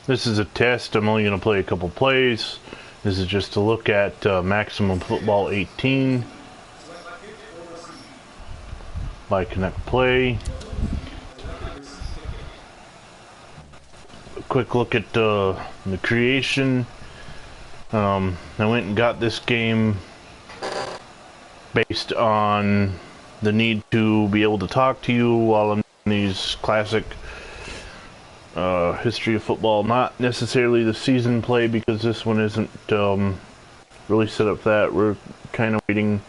This is a test. I'm only going to play a couple plays. This is just to look at Maximum Football 18 by Connect Play. A quick look at the creation. I went and got this game based on the need to be able to talk to you while I'm doing these classic history of football. Not necessarily the season play, because this one isn't really set up that. We're kind of waiting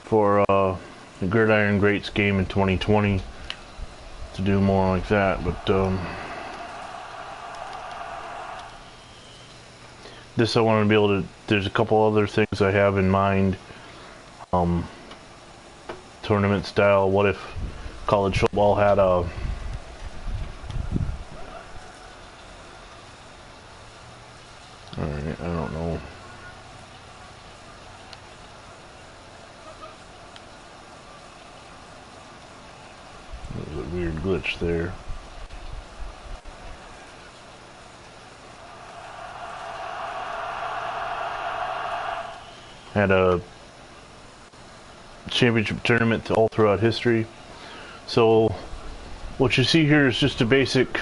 for the Gridiron Greats game in 2020 to do more like that, but this I want to be able to, there's a couple other things I have in mind. Tournament style, what if college football had a alright, I don't know. There's a weird glitch there. Had a championship tournament all throughout history. So what you see here is just a basic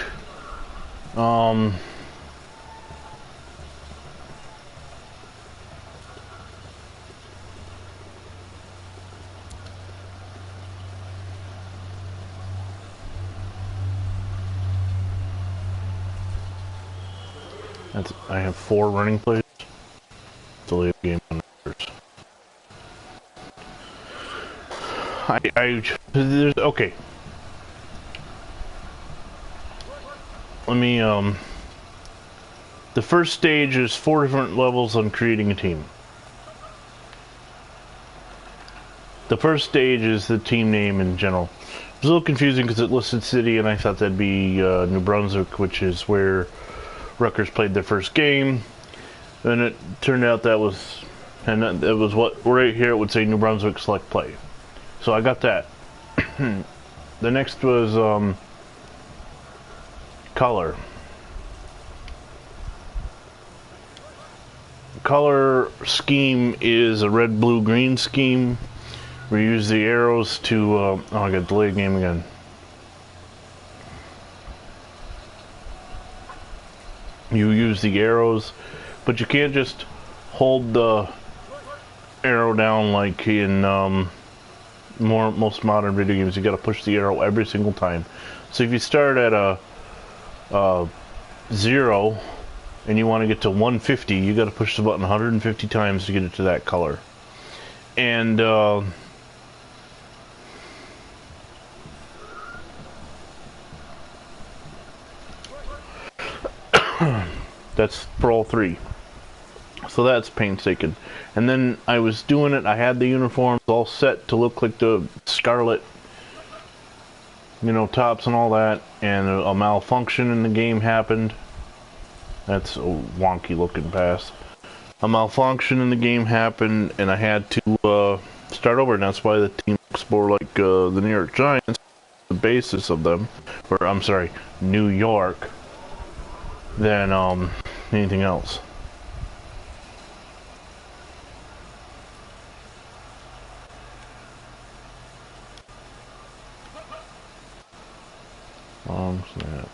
I have 4 running plays. It's a late game on numbers. There's, okay. Let me, the first stage is 4 different levels on creating a team. The first stage is the team name in general. It was a little confusing because it listed city, and I thought that'd be New Brunswick, which is where Rutgers played their first game. And it turned out that was, and it was what, right here it would say New Brunswick select play. So I got that. The next was color. Color scheme is a red, blue, green scheme. We use the arrows to, oh, I got delayed game again. You use the arrows, but you can't just hold the arrow down like in most modern video games. You got to push the arrow every single time. So if you start at a 0 and you want to get to 150, you got to push the button 150 times to get it to that color. And that's for all 3. So that's painstaking. And then I was doing it, I had the uniforms all set to look like the scarlet, you know, tops and all that, and a malfunction in the game happened. That's a wonky looking pass. A malfunction in the game happened, and I had to start over, and that's why the team looks more like the New York Giants, the basis of them, or I'm sorry, New York, than anything else. Snap.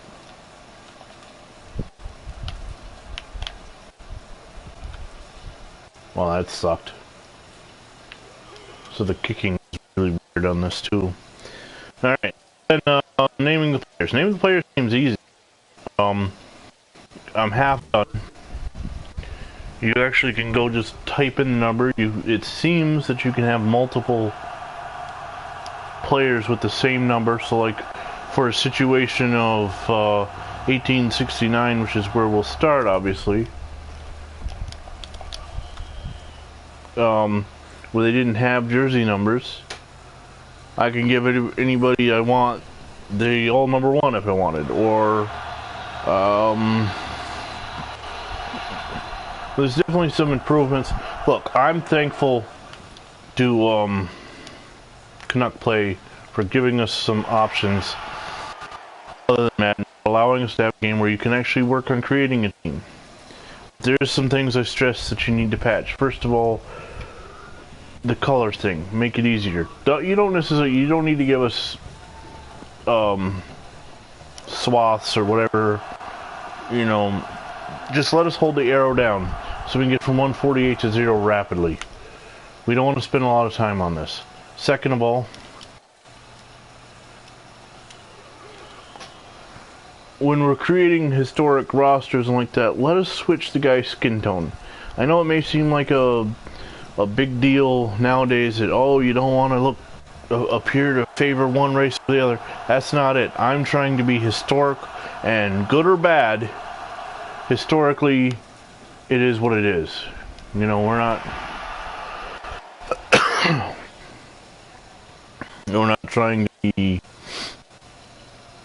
Well, that sucked. So the kicking is really weird on this too. Alright, then naming the players. Naming the players seems easy. I'm half done. You actually can go just type in the number. It seems that you can have multiple players with the same number. So like for a situation of 1869, which is where we'll start, obviously, where they didn't have jersey numbers, I can give anybody I want the all number 1 if I wanted, or there's definitely some improvements. Look, I'm thankful to Canuck Play for giving us some options other than Madden. allowing us to have a game where you can actually work on creating a team. There's some things I stress that you need to patch. First of all, the color thing. Make it easier. You don't need to give us swaths or whatever. You know, just let us hold the arrow down so we can get from 148 to 0 rapidly. We don't want to spend a lot of time on this. Second of all, when we're creating historic rosters and like that, let us switch the guy's skin tone. I know it may seem like a big deal nowadays that, oh, you don't want to appear to favor one race or the other. That's not it. I'm trying to be historic, and good or bad, historically, it is what it is. You know, we're not we're not trying to be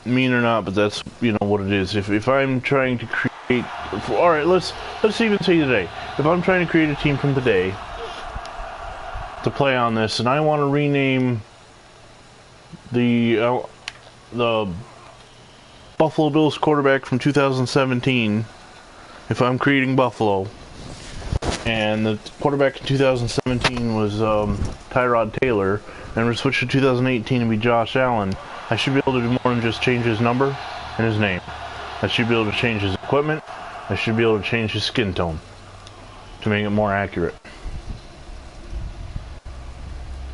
mean or not, but that's, you know, what it is. If I'm trying to create, all right, let's even say today, if I'm trying to create a team from today to play on this, and I want to rename the Buffalo Bills quarterback from 2017, if I'm creating Buffalo, and the quarterback in 2017 was Tyrod Taylor, and we switch to 2018 and be Josh Allen, I should be able to do more than just change his number and his name. I should be able to change his equipment. I should be able to change his skin tone to make it more accurate.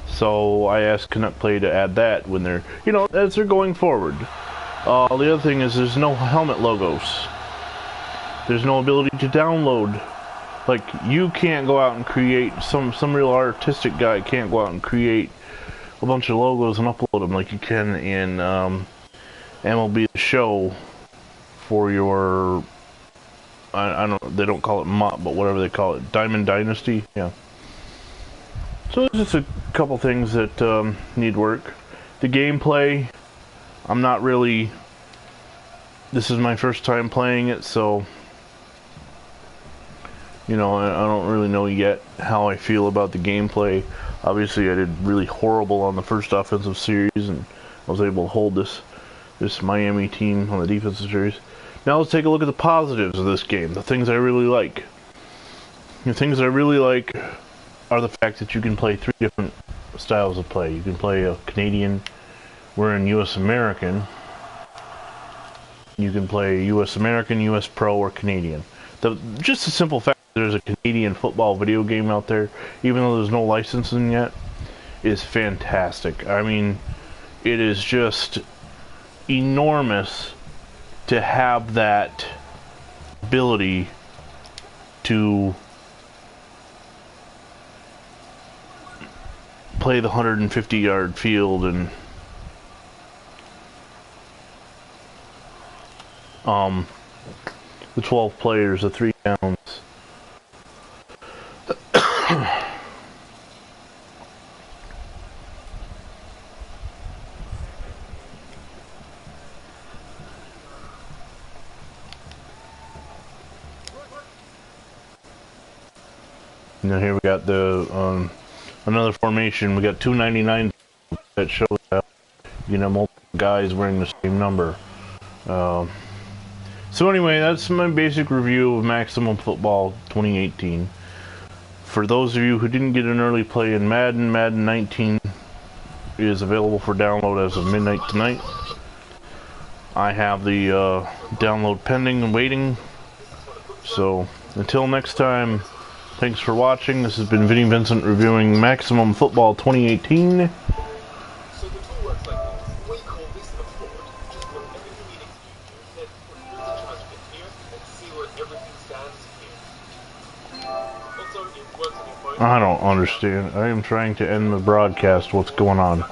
So I asked Canuck Play to add that when they're, you know, as they're going forward. The other thing is there's no helmet logos. There's no ability to download. Like, you can't go out and create, some real artistic guy can't go out and create a bunch of logos and upload them like you can in MLB The Show for your, I don't, they don't call it MOP, but whatever they call it, Diamond Dynasty, yeah. So there's just a couple things that need work. The gameplay, I'm not really, this is my first time playing it, so, you know, I don't really know yet how I feel about the gameplay. Obviously, I did really horrible on the first offensive series, and I was able to hold this Miami team on the defensive series. Now let's take a look at the positives of this game, the things I really like. The things I really like are the fact that you can play 3 different styles of play. You can play a Canadian, we're in US American. You can play US American, US Pro, or Canadian. Just a simple fact that there's a Canadian football video game out there, even though there's no licensing yet, is fantastic. I mean, it is just enormous to have that ability to play the 150-yard field and the 12 players, the 3 downs. Now here we got the another formation. We got 299 that shows how, you know, multiple guys wearing the same number. So anyway, that's my basic review of Maximum Football 2018. For those of you who didn't get an early play in Madden, Madden 19 is available for download as of midnight tonight. I have the download pending and waiting. So until next time, thanks for watching. This has been Vinny Vincent reviewing Maximum Football 2018. So the tool works like this. We call this a board. Just put everything you need to do. Put the transcript here and see where everything stands here. Also, it works on your phone. I don't understand. I am trying to end the broadcast. What's going on?